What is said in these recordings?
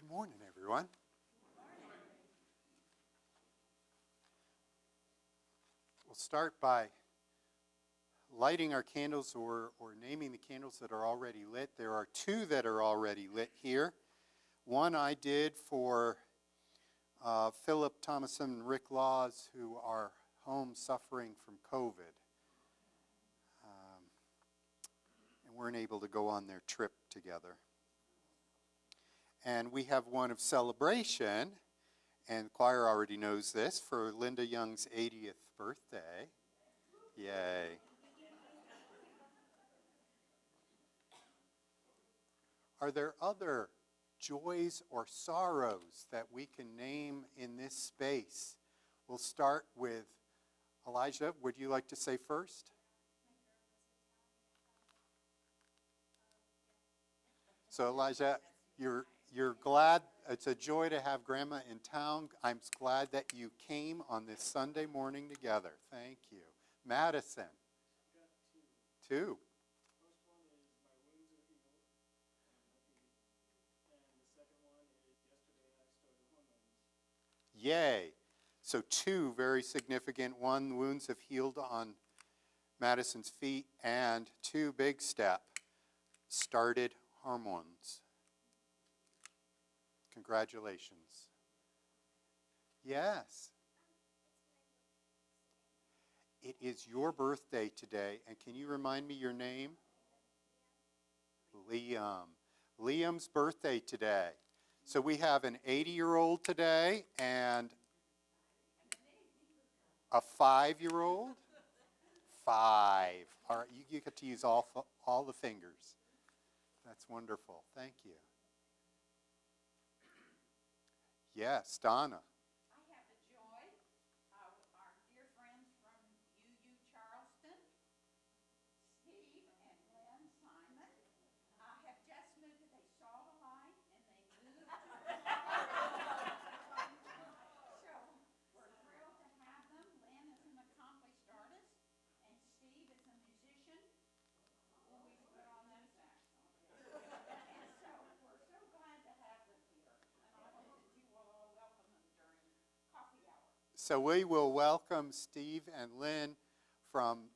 Good morning, everyone. We'll start by lighting our candles or naming the candles that are already lit. There are two that are already lit here. One I did for Philip Thomason and Rick Laws, who are home suffering from COVID and weren't able to go on their trip together. And we have one of celebration, and the choir already knows this, for Linda Young's 80th birthday. Yay. Are there other joys or sorrows that we can name in this space? We'll start with Elijah. Would you like to say first? So Elijah, you're glad, it's a joy to have Grandma in town. I'm glad that you came on this Sunday morning together. Thank you. Madison. Two. First one is My Wings Are Eagle, and the second one is Yesterday I Started Hormones. Yay. So two very significant. One, wounds have healed on Madison's feet, and two, big step, started hormones. Congratulations. Yes. It is your birthday today, and can you remind me your name? Liam. Liam's birthday today. So we have an 80-year-old today and a 5-year-old. 5. All right, you get to use all the fingers. That's wonderful. Thank you. Yes, Donna. I have the joy of our dear friends from UU Charleston, Steve and Lynn Simon. Have just moved. They saw the light and they moved. So we're thrilled to have them. Lynn is an accomplished artist and Steve is a musician. Always put on that saxophone. And so we're so glad to have them here. And I hope that you will all welcome them during coffee hour. So we will welcome Steve and Lynn from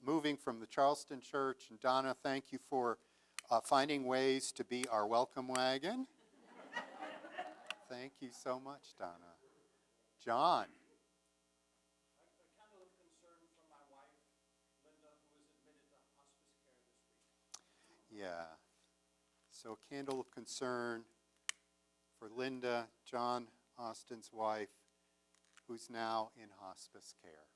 moving from the Charleston Church. And Donna, thank you for finding ways to be our welcome wagon. Thank you so much, Donna. John. A candle of concern for my wife, Linda, who is admitted to hospice care this week. Yeah. So a candle of concern for Linda, John Austin's wife, who's now in hospice care.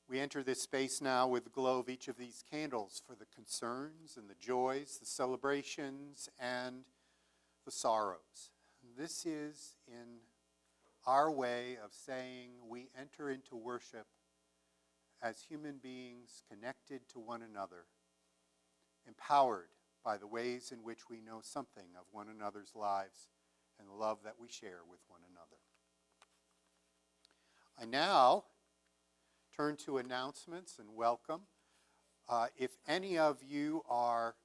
We enter this space now with the glow of each of these candles for the concerns and the joys, the celebrations, and the sorrows. This is in our way of saying we enter into worship as human beings connected to one another, empowered by the ways in which we know something of one another's lives and the love that we share with one another. I now turn to announcements and welcome. If any of you are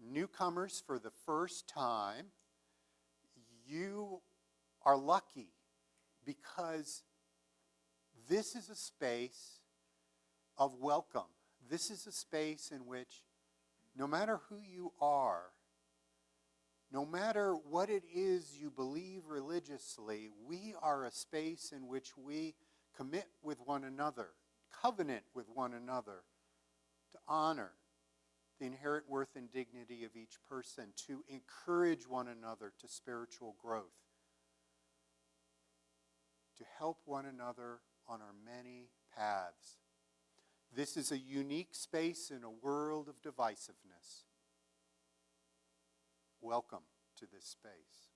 newcomers for the first time, you are lucky because this is a space of welcome. This is a space in which no matter who you are, no matter what it is you believe religiously, we are a space in which we commit with one another, covenant with one another, to honor the inherent worth and dignity of each person, to encourage one another to spiritual growth, to help one another on our many paths. This is a unique space in a world of divisiveness. Welcome to this space.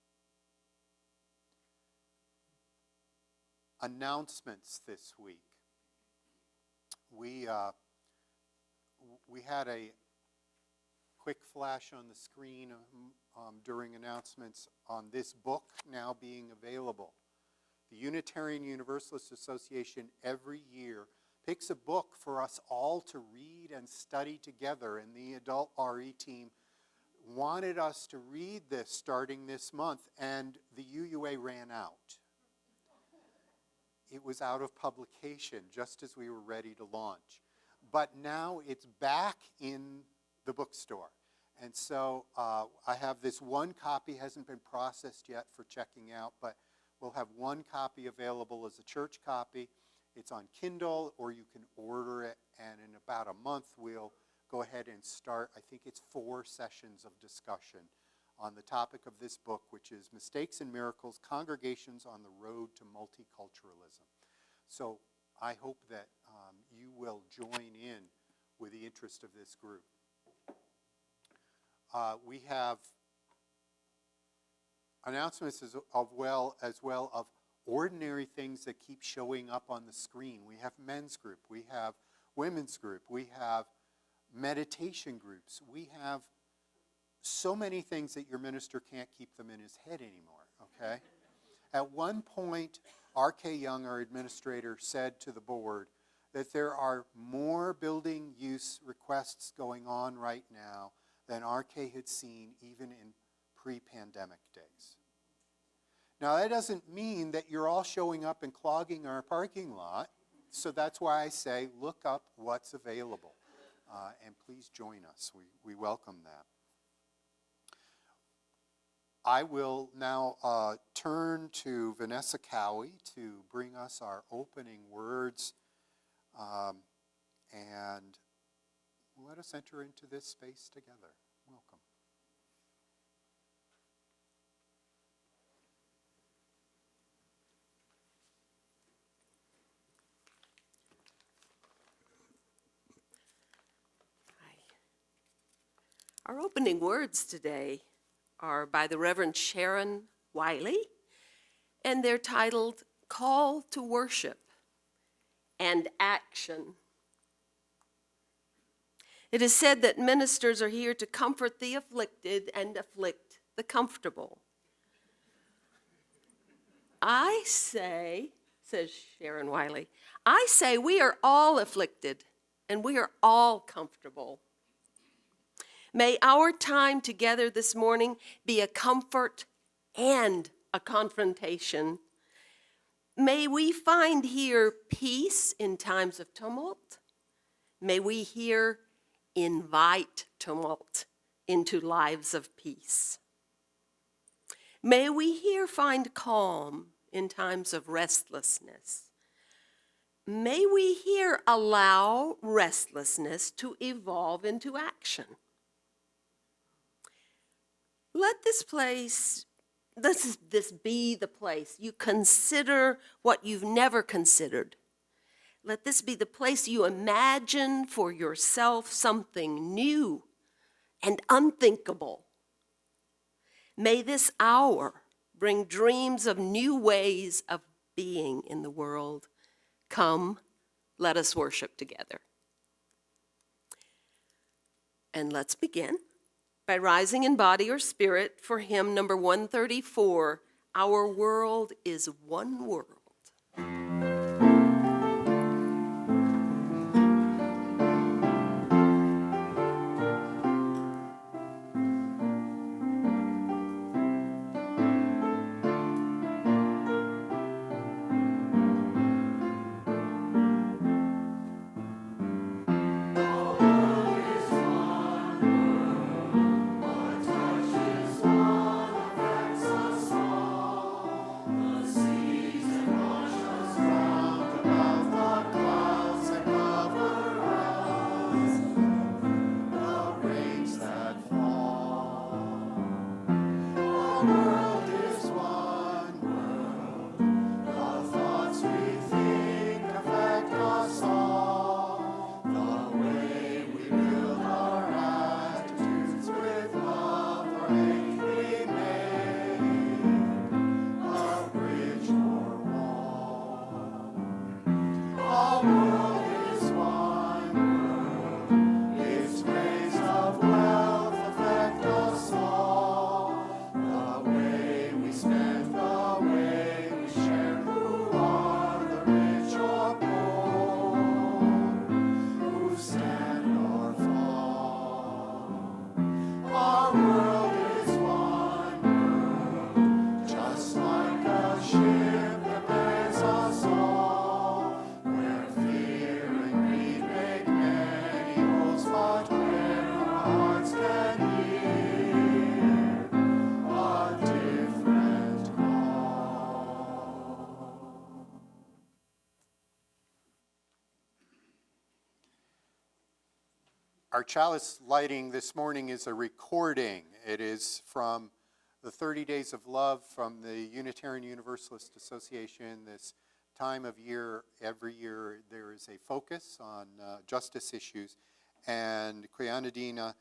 Announcements this week. We had a quick flash on the screen during announcements on this book now being available. The Unitarian Universalist Association every year picks a book for us all to read read and study together, and the adult RE team wanted us to read this starting this month, and the UUA ran out. It was out of publication just as we were ready to launch. But now it's back in the bookstore. And so I have this one copy, hasn't been processed yet for checking out, but we'll have one copy available as a church copy. It's on Kindle, or you can order it, and in about a month we'll go ahead and start, I think it's 4 sessions of discussion on the topic of this book, which is Mistakes and Miracles, Congregations on the Road to Multiculturalism. So I hope that you will join in with the interest of this group. We have announcements as well of ordinary things that keep showing up on the screen. We have men's group, we have women's group, we have meditation groups, we have so many things that your minister can't keep them in his head anymore, okay? At one point, R.K. Young, our administrator, said to the board that there are more building use requests going on right now than R.K. had seen even in pre-pandemic days. Now, that doesn't mean that you're all showing up and clogging our parking lot, so that's why I say look up what's available, and please join us. We welcome that. I will now turn to Vanessa Cowie to bring us our opening words, and let us enter into this space together. Welcome. Our opening words today are by the Reverend Sharon Wiley, and they're titled Call to Worship and Action. It is said that ministers are here to comfort the afflicted and afflict the comfortable. I say, says Sharon Wiley, I say we are all afflicted and we are all comfortable. May our time together this morning be a comfort and a confrontation. May we find here peace in times of tumult. May we here invite tumult into lives of peace. May we here find calm in times of restlessness. May we here allow restlessness to evolve into action. Let this be the place you consider what you've never considered. Let this be the place you imagine for yourself something new and unthinkable. May this hour bring dreams of new ways of being in the world. Come, let us worship together. And let's begin by rising in body or spirit for hymn number 134, Our World is One World. Season Our chalice lighting this morning is a recording. It is from the 30 Days of Love from the Unitarian Universalist Association. This time of year, every year, there is a focus on justice issues, and Quianadina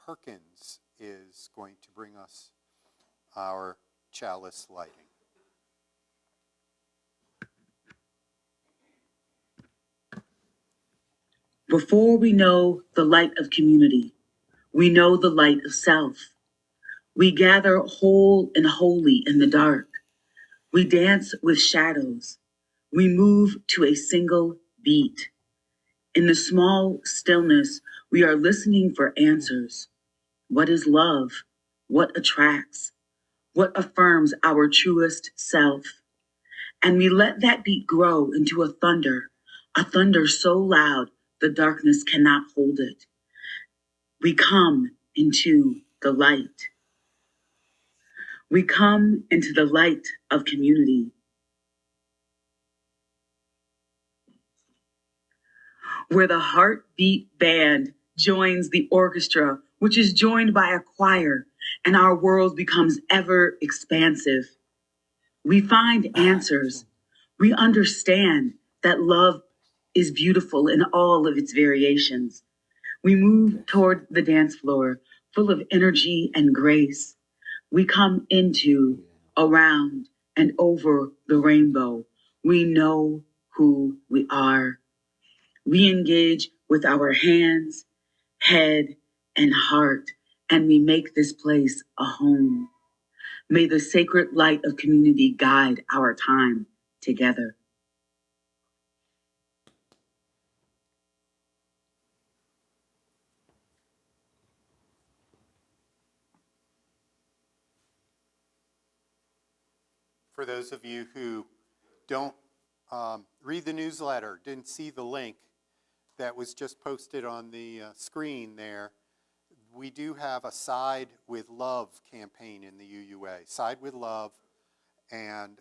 Perkins is going to bring us our chalice lighting. Before we know the light of community, we know the light of self. We gather whole and holy in the dark. We dance with shadows. We move to a single beat. In the small stillness, we are listening for answers. What is love? What attracts? What affirms our truest self? And we let that beat grow into a thunder so loud the darkness cannot hold it. We come into the light. We come into the light of community. Where the heartbeat band joins the orchestra, which is joined by a choir, and our world becomes ever expansive. We find answers. We understand that love is beautiful in all of its variations. We move toward the dance floor, full of energy and grace. We come into, around, and over the rainbow. We know who we are. We engage with our hands, head, and heart, and we make this place a home. May the sacred light of community guide our time together. For those of you who don't read the newsletter, didn't see the link that was just posted on the screen there, we do have a Side with Love campaign in the UUA. Side with Love, and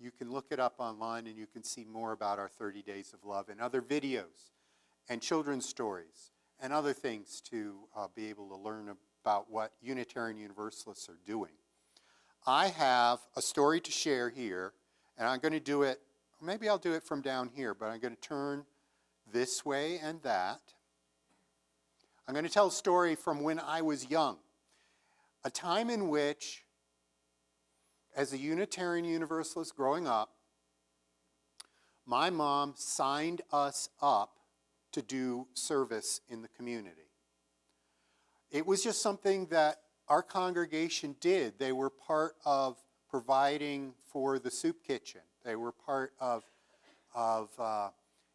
you can look it up online and you can see more about our 30 Days of Love and other videos and children's stories and other things to be able to learn about what Unitarian Universalists are doing. I have a story to share here, and I'm going to do it, maybe I'll do it from down here, but I'm going to turn this way and that. I'm going to tell a story from when I was young, a time in which, as a Unitarian Universalist growing up, my mom signed us up to do service in the community. It was just something that our congregation did. They were part of providing for the soup kitchen. They were part of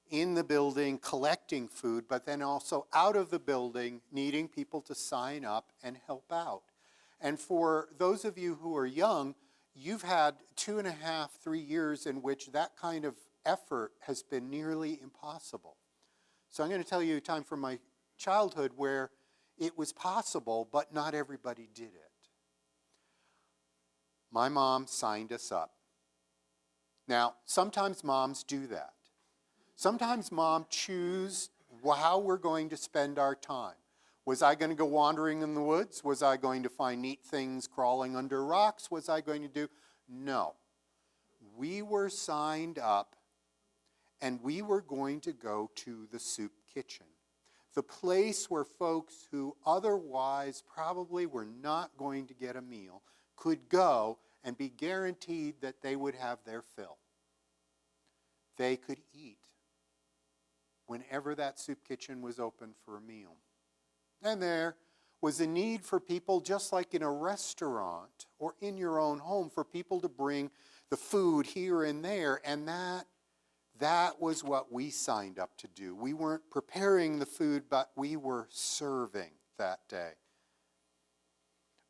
in the building collecting food, but then also out of the building needing people to sign up and help out. And for those of you who are young, you've had 2.5, 3 years in which that kind of effort has been nearly impossible. So I'm going to tell you a time from my childhood where it was possible, but not everybody did it. My mom signed us up. Now, sometimes moms do that. Sometimes moms choose how we're going to spend our time. Was I going to go wandering in the woods? Was I going to find neat things crawling under rocks? Was I going to do? No. We were signed up, and we were going to go to the soup kitchen. The place where folks who otherwise probably were not going to get a meal could go and be guaranteed that they would have their fill. They could eat whenever that soup kitchen was open for a meal. And there was a need for people, just like in a restaurant or in your own home, for people to bring the food here and there, and that was what we signed up to do. We weren't preparing the food, but we were serving that day.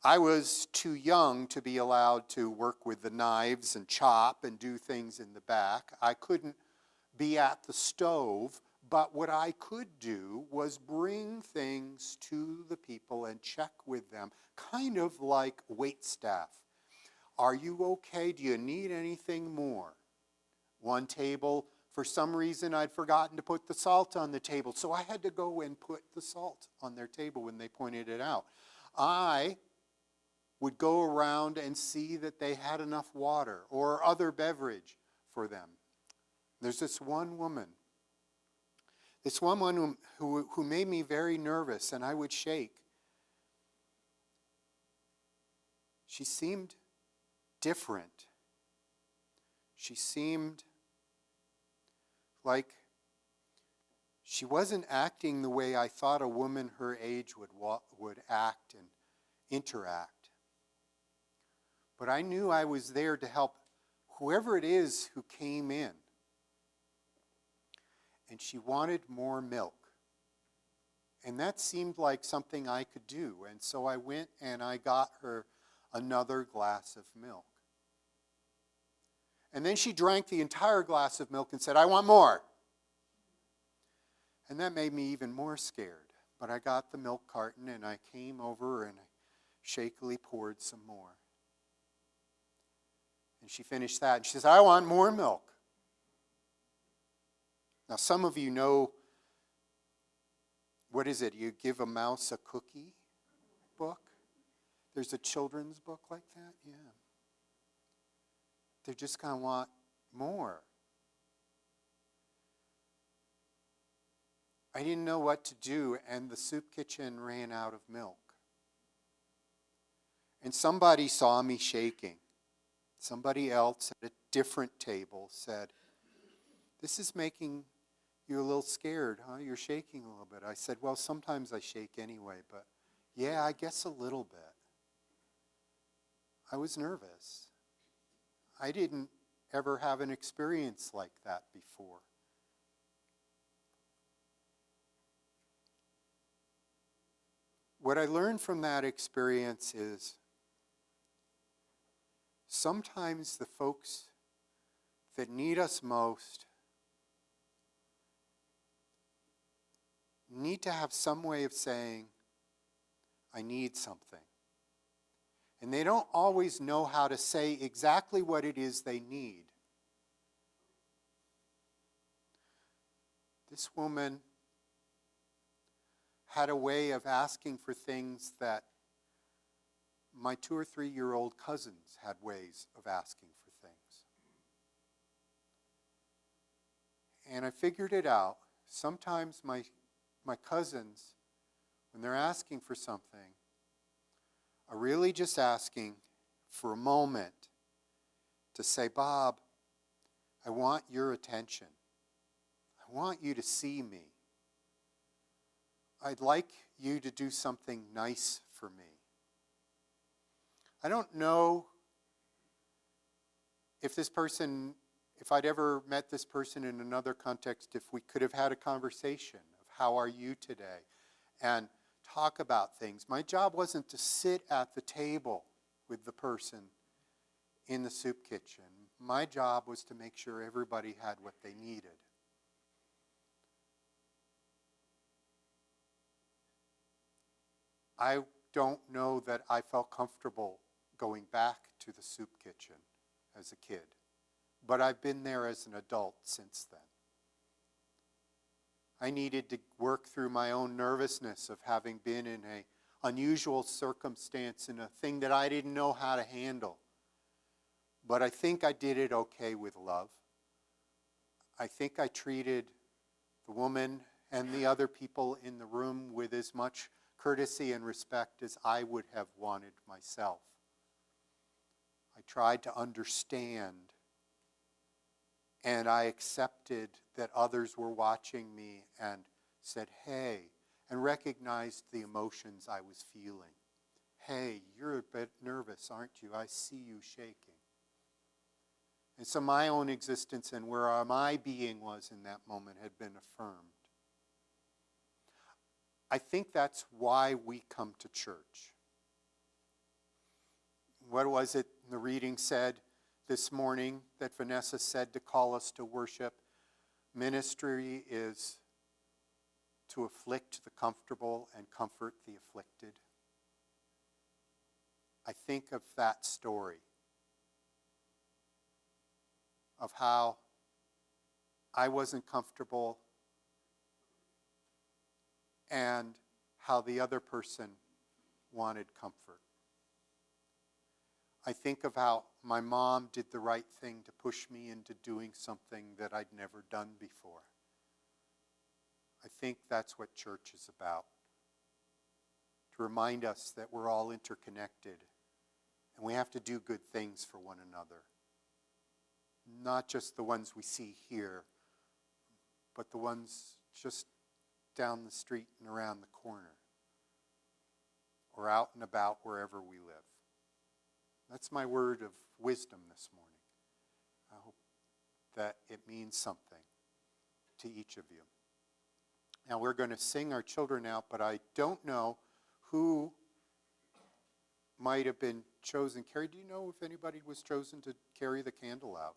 I was too young to be allowed to work with the knives and chop and do things in the back. I couldn't be at the stove, but what I could do was bring things to the people and check with them, kind of like waitstaff. Are you okay? Do you need anything more? One table For some reason, I'd forgotten to put the salt on the table, so I had to go and put the salt on their table when they pointed it out. I would go around and see that they had enough water or other beverage for them. There's this one woman who made me very nervous, and I would shake. She seemed different. She seemed like she wasn't acting the way I thought a woman her age would act and interact. But I knew I was there to help whoever it is who came in. And she wanted more milk. And that seemed like something I could do. And so I went and I got her another glass of milk. And then she drank the entire glass of milk and said, "I want more." And that made me even more scared. But I got the milk carton and I came over and I shakily poured some more. And she finished that and she says, "I want more milk." Now some of you know, what is it? You give a mouse a cookie book? There's a children's book like that? Yeah. They're just going to want more. I didn't know what to do, and the soup kitchen ran out of milk. And somebody saw me shaking. Somebody else at a different table said, "This is making you a little scared, huh? You're shaking a little bit." I said, "Well, sometimes I shake anyway, but yeah, I guess a little bit." I was nervous. I didn't ever have an experience like that before. What I learned from that experience is sometimes the folks that need us most need to have some way of saying, "I need something." And they don't always know how to say exactly what it is they need. This woman had a way of asking for things that my 2 or 3-year-old cousins had ways of asking for things. And I figured it out. Sometimes my cousins, when they're asking for something, are really just asking for a moment to say, "Bob, I want your attention. I want you to see me. I'd like you to do something nice for me." I don't know if I'd ever met this person in another context, if we could have had a conversation of how are you today and talk about things. My job wasn't to sit at the table with the person in the soup kitchen. My job was to make sure everybody had what they needed. I don't know that I felt comfortable going back to the soup kitchen as a kid, but I've been there as an adult since then. I needed to work through my own nervousness of having been in an unusual circumstance in a thing that I didn't know how to handle. But I think I did it okay with love. I think I treated the woman and the other people in the room with as much courtesy and respect as I would have wanted myself. I tried to understand, and I accepted that others were watching me and said, "Hey," and recognized the emotions I was feeling. "Hey, you're a bit nervous, aren't you? I see you shaking." And so my own existence and where my being was in that moment had been affirmed. I think that's why we come to church. What was it the reading said this morning that Vanessa said to call us to worship? Ministry is to afflict the comfortable and comfort the afflicted. I think of that story of how I wasn't comfortable and how the other person wanted comfort. I think of how my mom did the right thing to push me into doing something that I'd never done before. I think that's what church is about. To remind us that we're all interconnected and we have to do good things for one another. Not just the ones we see here, but the ones just down the street and around the corner, or out and about wherever we live. That's my word of wisdom this morning. I hope that it means something to each of you. Now we're going to sing our children out, but I don't know who might have been chosen. Carrie, do you know if anybody was chosen to carry the candle out?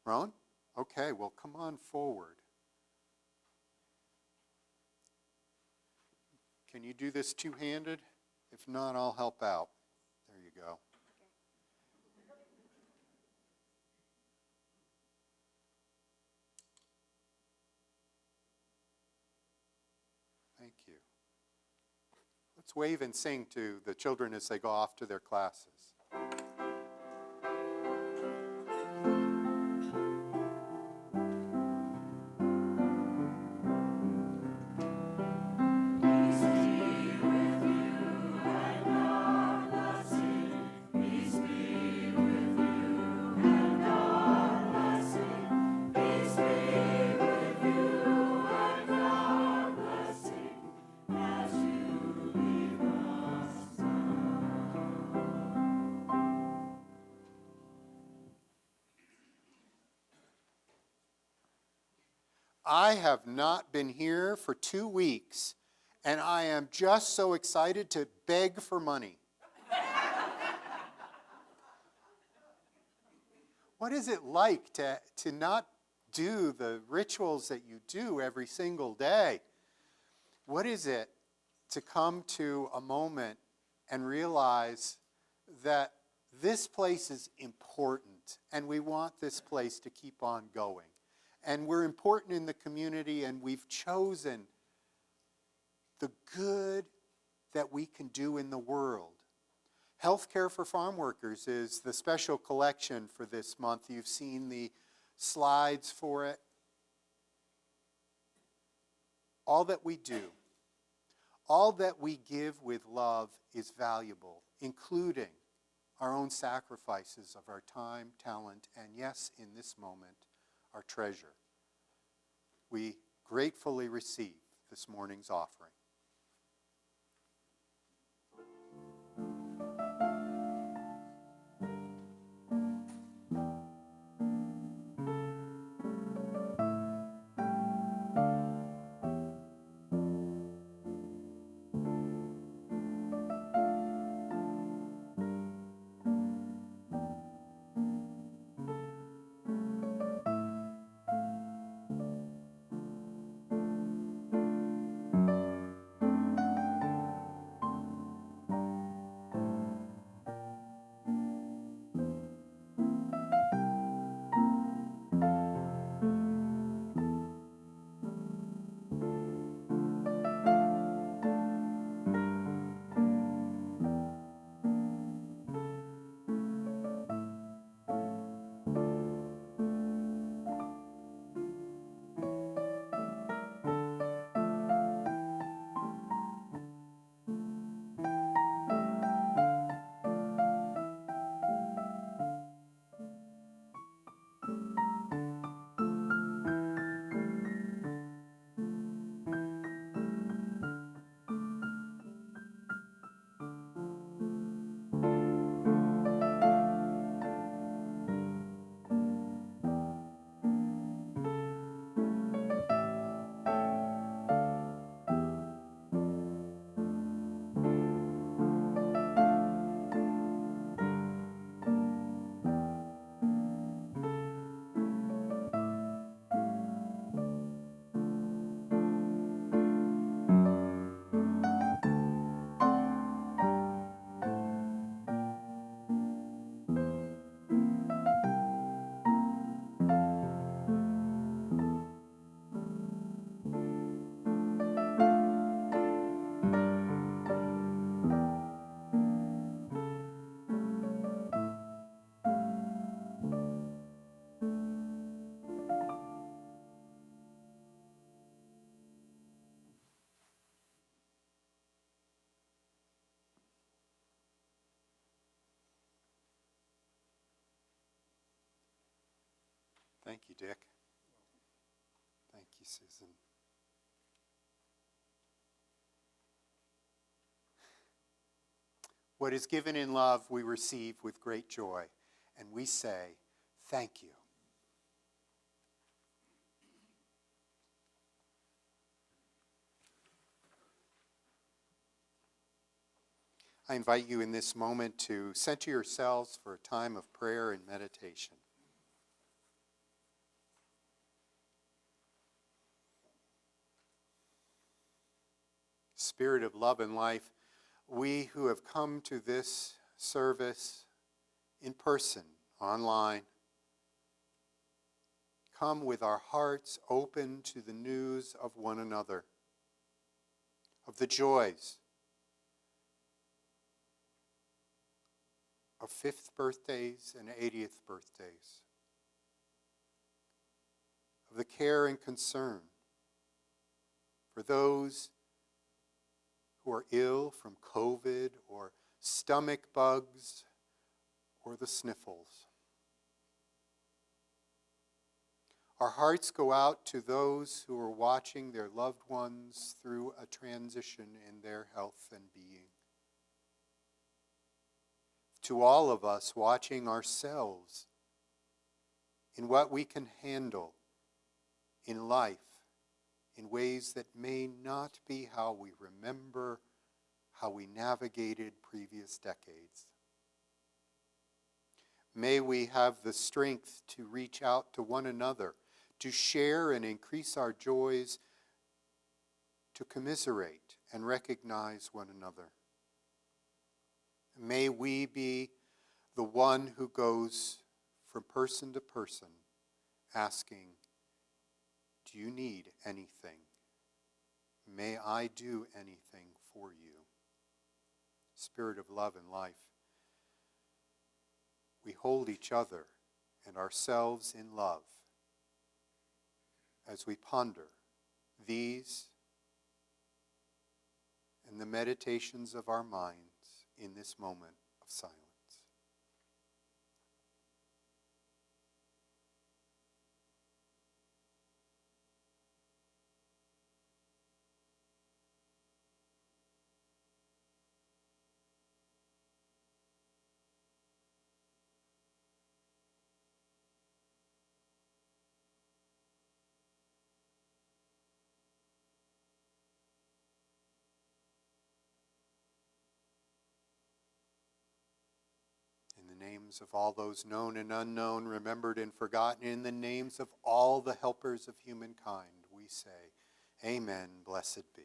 Ron? Okay, well, come on forward. Can you do this two-handed? If not, I'll help out. There you go. Thank you. Let's wave and sing to the children as they go off to their classes. I have not been here for 2 weeks, and I am just so excited to beg for money. What is it like to not do the rituals that you do every single day? What is it to come to a moment and realize that this place is important, and we want this place to keep on going? And we're important in the community, and we've chosen the good that we can do in the world. Healthcare for Farm Workers is the special collection for this month. You've seen the slides for it. All that we do, all that we give with love is valuable, including our own sacrifices of our time, talent, and yes, in this moment, our treasure. We gratefully receive this morning's offering. Thank you, Dick. Thank you, Susan. What is given in love we receive with great joy, and we say, thank you. I invite you in this moment to center yourselves for a time of prayer and meditation. Spirit of love and life, we who have come to this service in person, online, come with our hearts open to the news of one another, of the joys of 5th birthdays and 80th birthdays, of the care and concern for those who are ill from COVID or stomach bugs or the sniffles. Our hearts go out to those who are watching their loved ones through a transition in their health and being. To all of us watching ourselves in what we can handle in life in ways that may not be how we remember how we navigated previous decades. May we have the strength to reach out to one another, to share and increase our joys, to commiserate and recognize one another. May we be the one who goes from person to person asking, do you need anything? May I do anything for you? Spirit of love and life, we hold each other and ourselves in love as we ponder these and the meditations of our minds in this moment of silence. In the names of all those known and unknown, remembered and forgotten, in the names of all the helpers of humankind, we say, Amen, blessed be.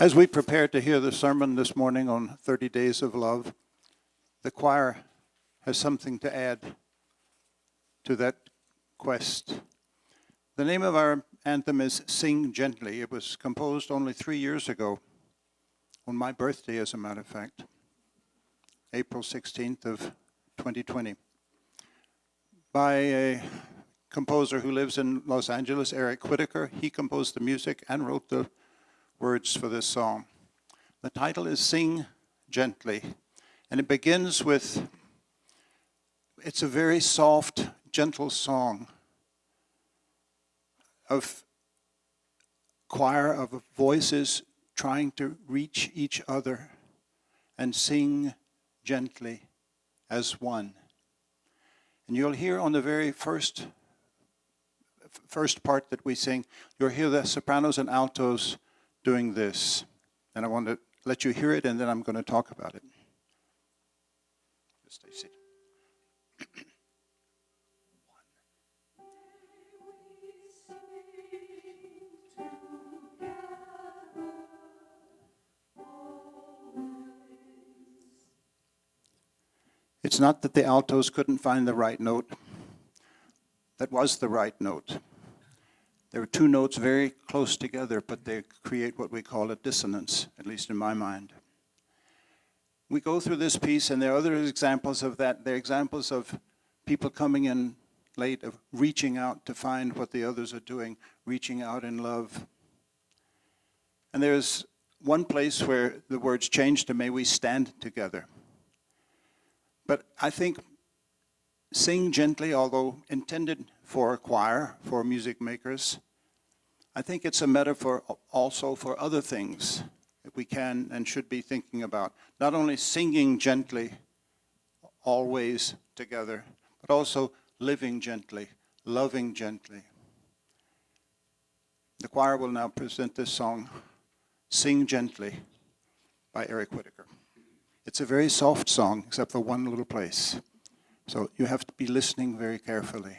As we prepare to hear the sermon this morning on 30 Days of Love, the choir has something to add to that quest. The name of our anthem is Sing Gently. It was composed only 3 years ago, on my birthday, as a matter of fact, April 16th of 2020, by a composer who lives in Los Angeles, Eric Whitaker. He composed the music and wrote the words for this song. The title is Sing Gently, and it begins with, it's a very soft, gentle song of choir of voices trying to reach each other and sing gently as one. And you'll hear on the very first part that we sing, you'll hear the sopranos and altos doing this. And I want to let you hear it, and then I'm going to talk about it. Just stay seated. It's not that the altos couldn't find the right note. That was the right note. There are two notes very close together, but they create what we call a dissonance, at least in my mind. we go through this piece, and there are other examples of that. There are examples of people coming in late, of reaching out to find what the others are doing, reaching out in love. And there's one place where the words change to "may we stand together." But I think "sing gently," although intended for a choir, for music makers, I think it's a metaphor also for other things that we can and should be thinking about. Not only singing gently, always together, but also living gently, loving gently. The choir will now present this song, "Sing Gently," by Eric Whitaker. It's a very soft song, except for one little place. So you have to be listening very carefully.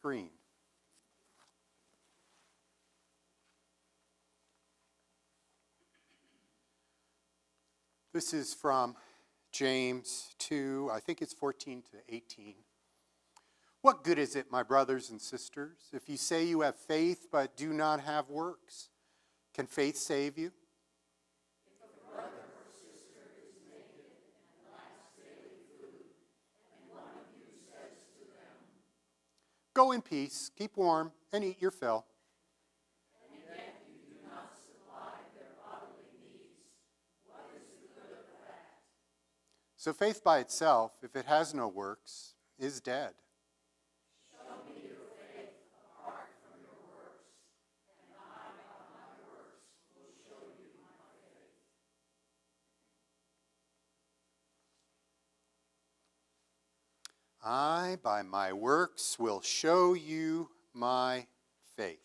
Green. This is from James 2, I think it's 14 to 18. What good is it, my brothers and sisters, if you say you have faith but do not have works? Can faith save you? Go in peace, keep warm, and eat your fill. So faith by itself, if it has no works, is dead. I, by my works, will show you my faith.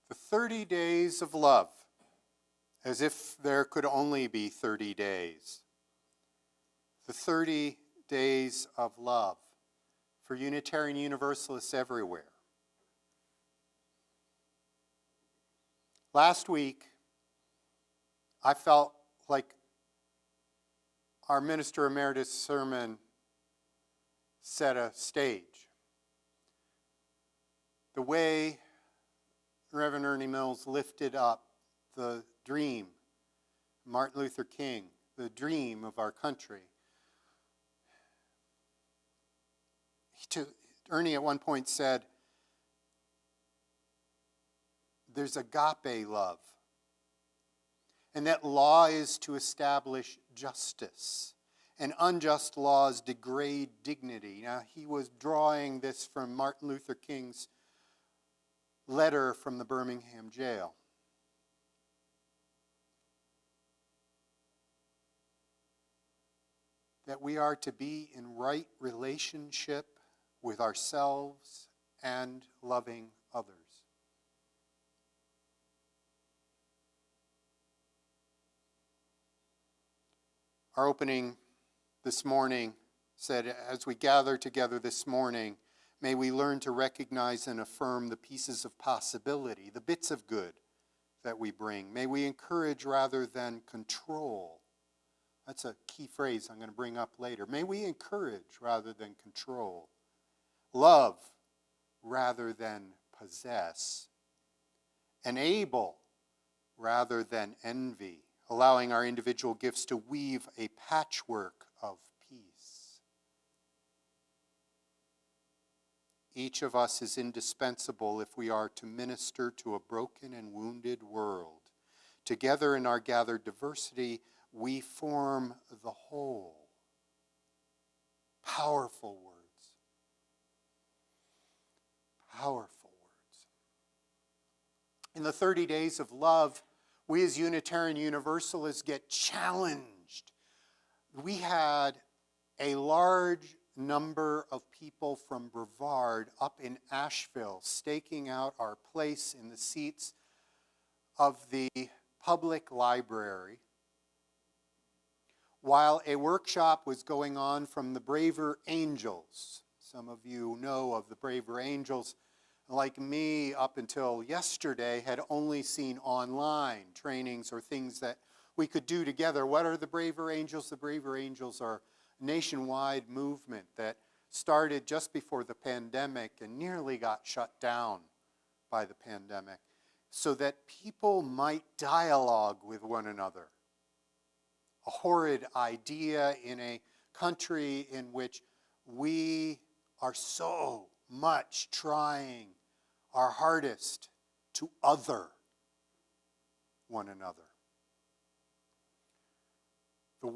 The 30 days of love, as if there could only be 30 days. The 30 days of love for Unitarian Universalists everywhere. Last week, I felt like our Minister Emeritus sermon set a stage. The way Reverend Ernie Mills lifted up the dream, Martin Luther King, the dream of our country. Ernie at one point said, there's agape love, and that law is to establish justice, and unjust laws degrade dignity. Now, he was drawing this from Martin Luther King's letter from the Birmingham jail. That we are to be in right relationship with ourselves and loving others. Our opening this morning said, as we gather together this morning, may we learn to recognize and affirm the pieces of possibility, the bits of good that we bring. May we encourage rather than control. That's a key phrase I'm going to bring up later. May we encourage rather than control. Love rather than possess. Enable rather than envy, allowing our individual gifts to weave a patchwork of peace. Each of us is indispensable if we are to minister to a broken and wounded world. Together in our gathered diversity, we form the whole. Powerful words. Powerful words. In the 30 days of love, we as Unitarian Universalists get challenged. We had a large number of people from Brevard up in Asheville staking out our place in the seats of the public library while a workshop was going on from the Braver Angels. Some of you know of the Braver Angels. Like me, up until yesterday, had only seen online trainings or things that we could do together. What are the Braver Angels? The Braver Angels are a nationwide movement that started just before the pandemic and nearly got shut down by the pandemic so that people might dialogue with one another. A horrid idea in a country in which we are so much trying our hardest to other one another. The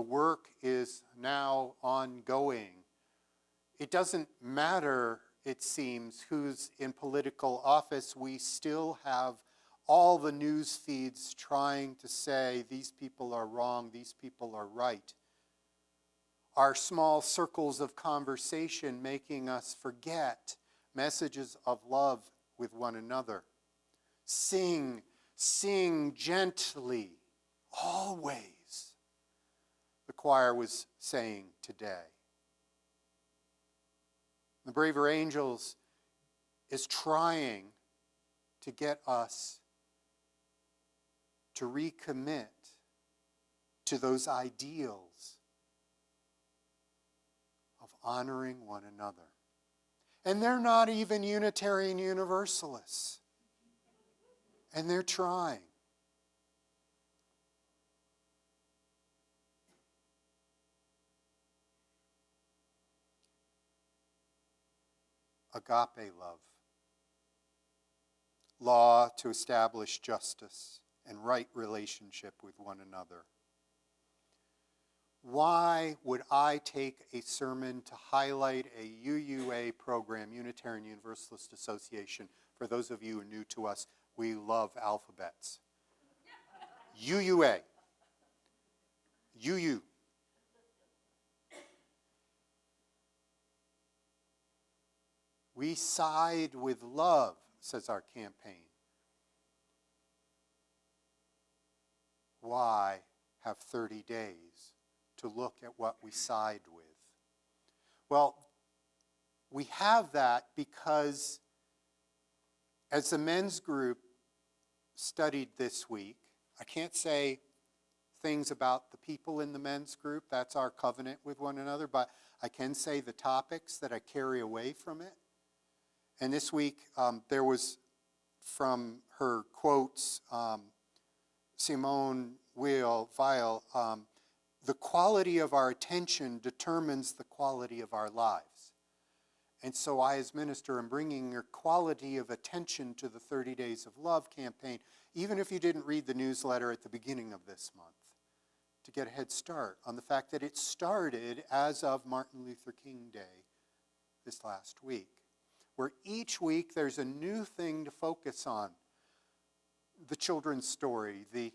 work is now ongoing. It doesn't matter, it seems, who's in political office. We still have all the news feeds trying to say these people are wrong, these people are right. Our small circles of conversation making us forget messages of love with one another. Sing, sing gently, always, the choir was saying today. The Braver Angels is trying to get us to recommit to those ideals of honoring one another. And they're not even Unitarian Universalists. And they're trying. Agape love. Law to establish justice and right relationship with one another. Why would I take a sermon to highlight a UUA program, Unitarian Universalist Association? For those of you who are new to us, we love alphabets. UUA. UU. We side with love, says our campaign. Why have 30 days to look at what we side with? Well, we have that because as the men's group studied this week, I can't say things about the people in the men's group, that's our covenant with one another, but I can say the topics that I carry away from it. And this week, there was, from her quotes, Simone Weil, the quality of our attention determines the quality of our lives. And so I, as minister, am bringing your quality of attention to the 30 Days of Love campaign, even if you didn't read the newsletter at the beginning of this month, to get a head start on the fact that it started as of Martin Luther King Day this last week, where each week there's a new thing to focus on. The children's story, the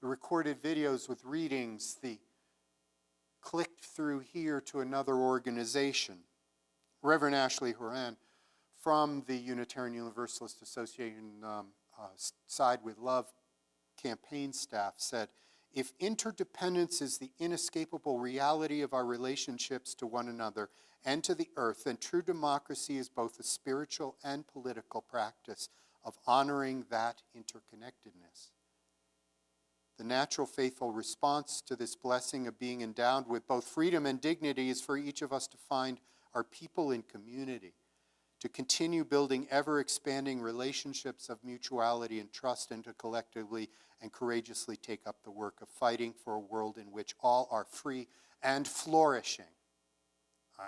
recorded videos with readings, the clicked through here to another organization. Reverend Ashley Horan from the Unitarian Universalist Association Side with Love campaign staff said, if interdependence is the inescapable reality of our relationships to one another and to the earth, then true democracy is both a spiritual and political practice of honoring that interconnectedness. The natural, faithful response to this blessing of being endowed with both freedom and dignity is for each of us to find our people in community, to continue building ever-expanding relationships of mutuality and trust, and to collectively and courageously take up the work of fighting for a world in which all are free and flourishing.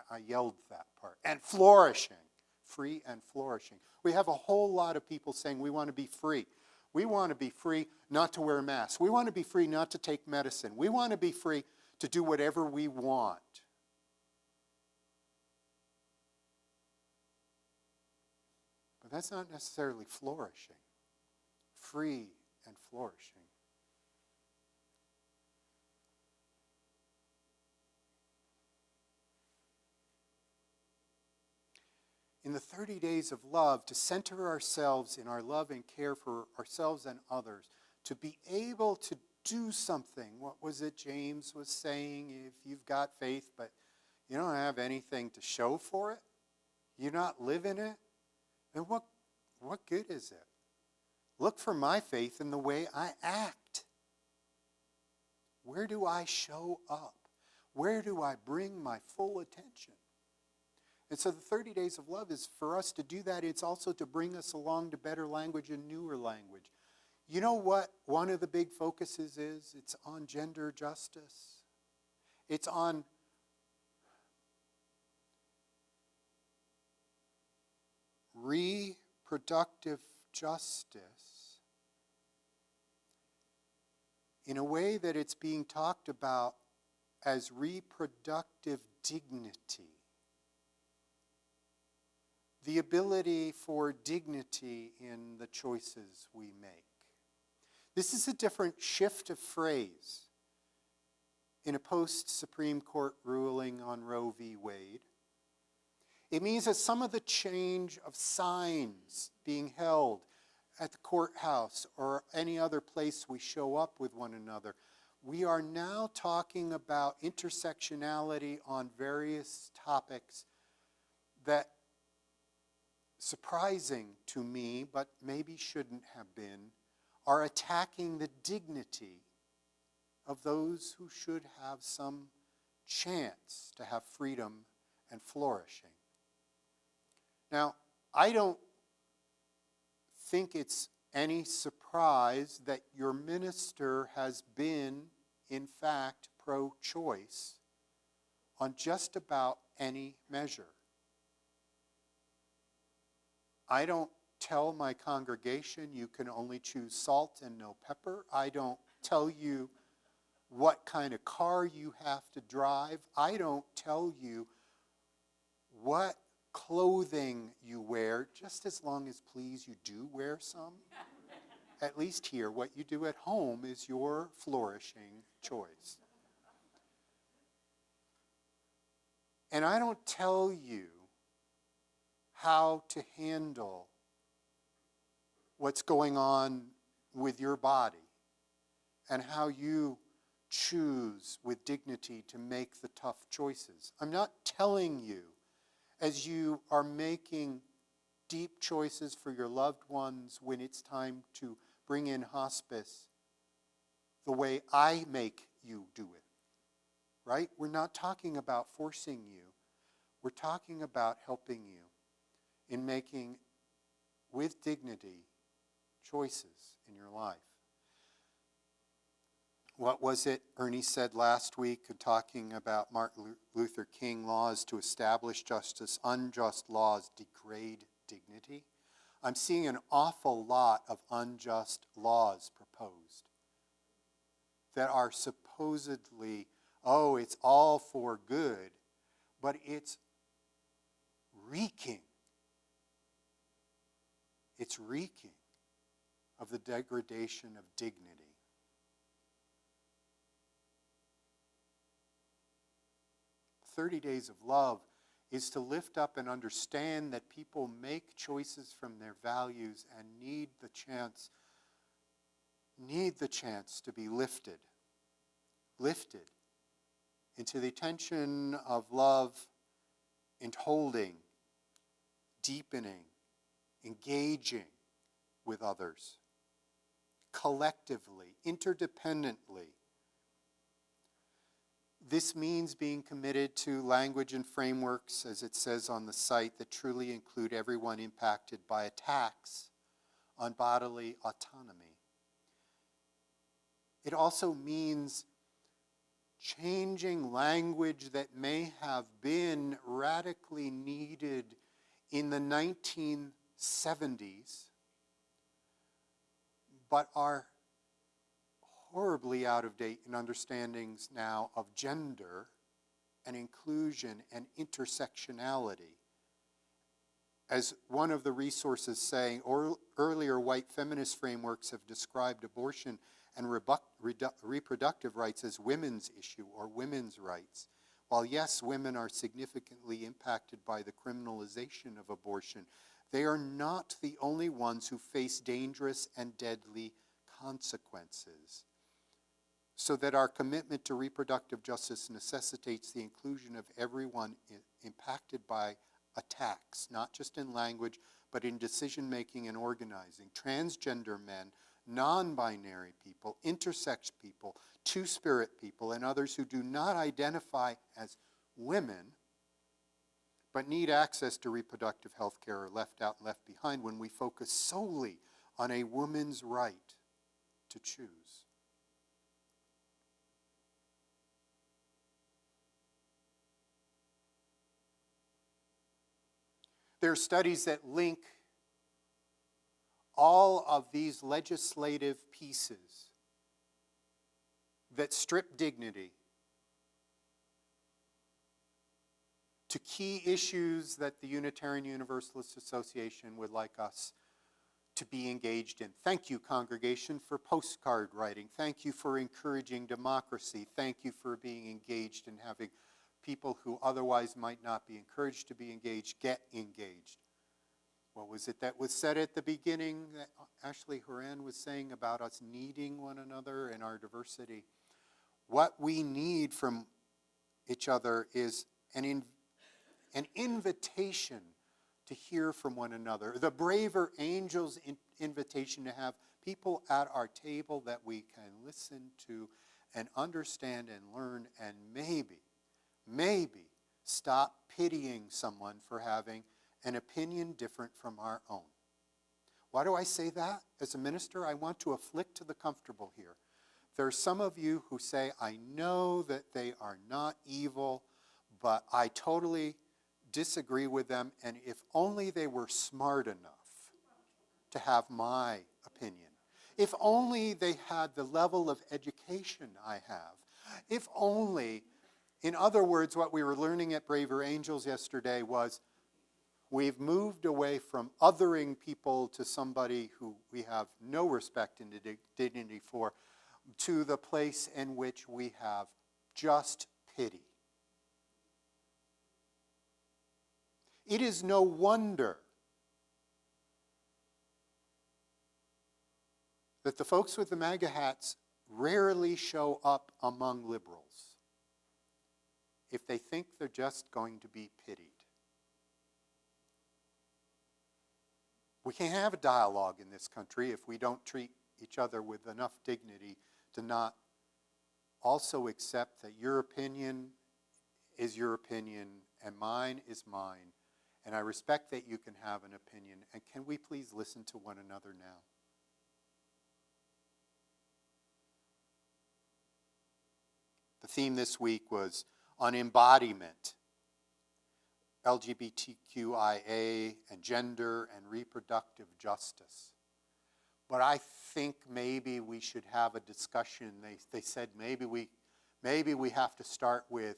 I yelled that part. And flourishing. Free and flourishing. We have a whole lot of people saying we want to be free. We want to be free not to wear masks. We want to be free not to take medicine. We want to be free to do whatever we want. But that's not necessarily flourishing. Free and flourishing. In the 30 Days of Love, to center ourselves in our love and care for ourselves and others, to be able to do something. What was it James was saying? If you've got faith, but you don't have anything to show for it, you're not living it, then what good is it? Look for my faith in the way I act. Where do I show up? Where do I bring my full attention? And so the 30 Days of Love is for us to do that. It's also to bring us along to better language and newer language. You know what one of the big focuses is? It's on gender justice. It's on reproductive justice in a way that it's being talked about as reproductive dignity. The ability for dignity in the choices we make. This is a different shift of phrase in a post-Supreme Court ruling on Roe v. Wade. It means that some of the change of signs being held at the courthouse or any other place we show up with one another, we are now talking about intersectionality on various topics that, surprising to me, but maybe shouldn't have been, are attacking the dignity of those who should have some chance to have freedom and flourishing. Now, I don't think it's any surprise that your minister has been, in fact, pro-choice on just about any measure. I don't tell my congregation you can only choose salt and no pepper. I don't tell you what kind of car you have to drive. I don't tell you what clothing you wear, just as long as, please, you do wear some. At least here, what you do at home is your flourishing choice. And I don't tell you how to handle what's going on with your body and how you choose with dignity to make the tough choices. I'm not telling you, as you are making deep choices for your loved ones when it's time to bring in hospice, the way I make you do it, right? We're not talking about forcing you. We're talking about helping you in making, with dignity, choices in your life. What was it Ernie said last week, talking about Martin Luther King laws to establish justice? Unjust laws degrade dignity. I'm seeing an awful lot of unjust laws proposed that are supposedly, oh, it's all for good, but it's reeking. It's reeking of the degradation of dignity. 30 Days of Love is to lift up and understand that people make choices from their values and need the chance to be lifted into the attention of love and holding, deepening, engaging with others, collectively, interdependently. This means being committed to language and frameworks, as it says on the site, that truly include everyone impacted by attacks on bodily autonomy. It also means changing language that may have been radically needed in the 1970s, but are horribly out of date in understandings now of gender and inclusion and intersectionality. As one of the resources saying, earlier white feminist frameworks have described abortion and reproductive rights as women's issue or women's rights. While yes, women are significantly impacted by the criminalization of abortion, they are not the only ones who face dangerous and deadly consequences. So that our commitment to reproductive justice necessitates the inclusion of everyone impacted by attacks, not just in language, but in decision-making and organizing. Transgender men, non-binary people, intersex people, two-spirit people, and others who do not identify as women, but need access to reproductive health care are left out and left behind when we focus solely on a woman's right to choose. There are studies that link all of these legislative pieces that strip dignity to key issues that the Unitarian Universalist Association would like us to be engaged in. Thank you, congregation, for postcard writing. Thank you for encouraging democracy. Thank you for being engaged in having people who otherwise might not be encouraged to be engaged get engaged. What was it that was said at the beginning that Ashley Horan was saying about us needing one another and our diversity? What we need from each other is an invitation to hear from one another. The braver angel's invitation to have people at our table that we can listen to and understand and learn, and maybe stop pitying someone for having an opinion different from our own. Why do I say that? As a minister, I want to afflict the comfortable here. There are some of you who say, I know that they are not evil, but I totally disagree with them, and if only they were smart enough to have my opinion. If only they had the level of education I have. If only, in other words, what we were learning at Braver Angels yesterday was we've moved away from othering people to somebody who we have no respect and dignity for, to the place in which we have just pity. It is no wonder that the folks with the MAGA hats rarely show up among liberals if they think they're just going to be pitied. We can't have a dialogue in this country if we don't treat each other with enough dignity to not also accept that your opinion is your opinion and mine is mine. And I respect that you can have an opinion. And can we please listen to one another now? The theme this week was on embodiment, LGBTQIA and gender and reproductive justice. But I think maybe we should have a discussion. They said maybe we have to start with,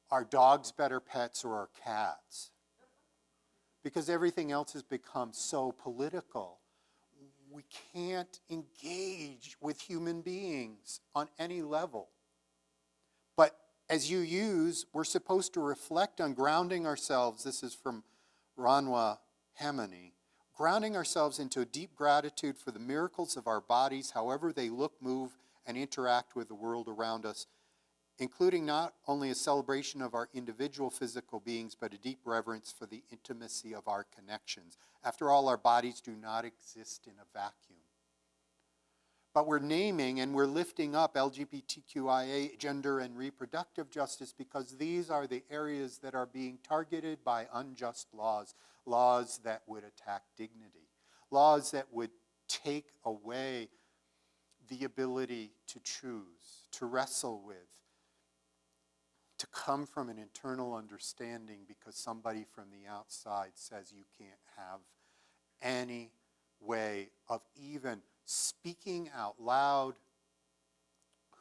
are dogs better pets or are cats? Because everything else has become so political. We can't engage with human beings on any level. But as you use, we're supposed to reflect on grounding ourselves. This is from Ranwa Hamani. Grounding ourselves into a deep gratitude for the miracles of our bodies, however they look, move, and interact with the world around us, including not only a celebration of our individual physical beings, but a deep reverence for the intimacy of our connections. After all, our bodies do not exist in a vacuum. But we're naming and we're lifting up LGBTQIA, gender and reproductive justice, because these are the areas that are being targeted by unjust laws, laws that would attack dignity, laws that would take away the ability to choose, to wrestle with, to come from an internal understanding because somebody from the outside says you can't have any way of even speaking out loud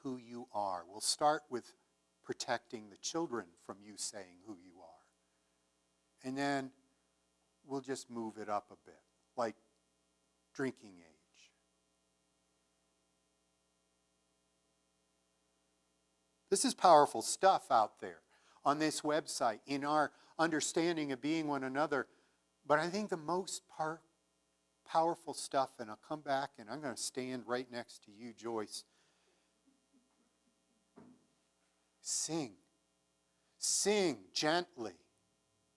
who you are. We'll start with protecting the children from you saying who you are. And then we'll just move it up a bit, like drinking age. This is powerful stuff out there on this website in our understanding of being one another. But I think the most powerful stuff, and I'll come back and I'm going to stand right next to you, Joyce. Sing. Sing gently.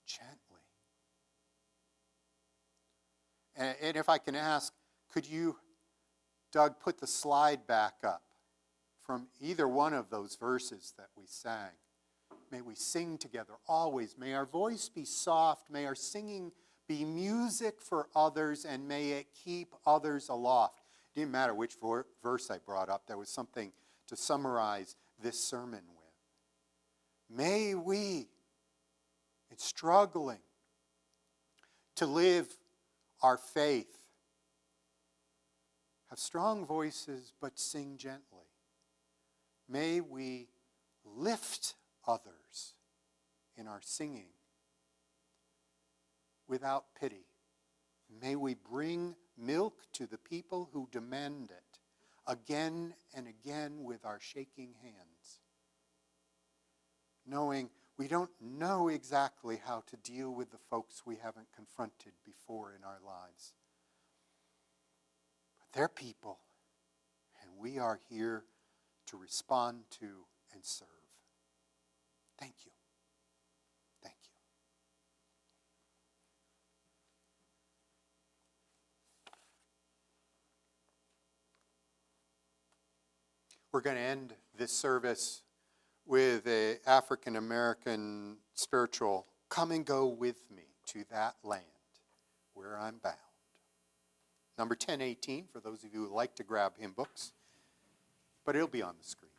Gently. And if I can ask, could you, Doug, put the slide back up from either one of those verses that we sang? May we sing together always. May our voice be soft. May our singing be music for others, and may it keep others aloft. It didn't matter which verse I brought up. There was something to summarize this sermon with. May we, in struggling to live our faith, have strong voices but sing gently. May we lift others in our singing without pity. May we bring milk to the people who demand it again and again with our shaking hands. knowing we don't know exactly how to deal with the folks we haven't confronted before in our lives. But they're people, and we are here to respond to and serve. Thank you. Thank you. We're going to end this service with an African American spiritual, "Come and go with me to that land where I'm bound." Number 1018, for those of you who like to grab hymn books, but it'll be on the screen.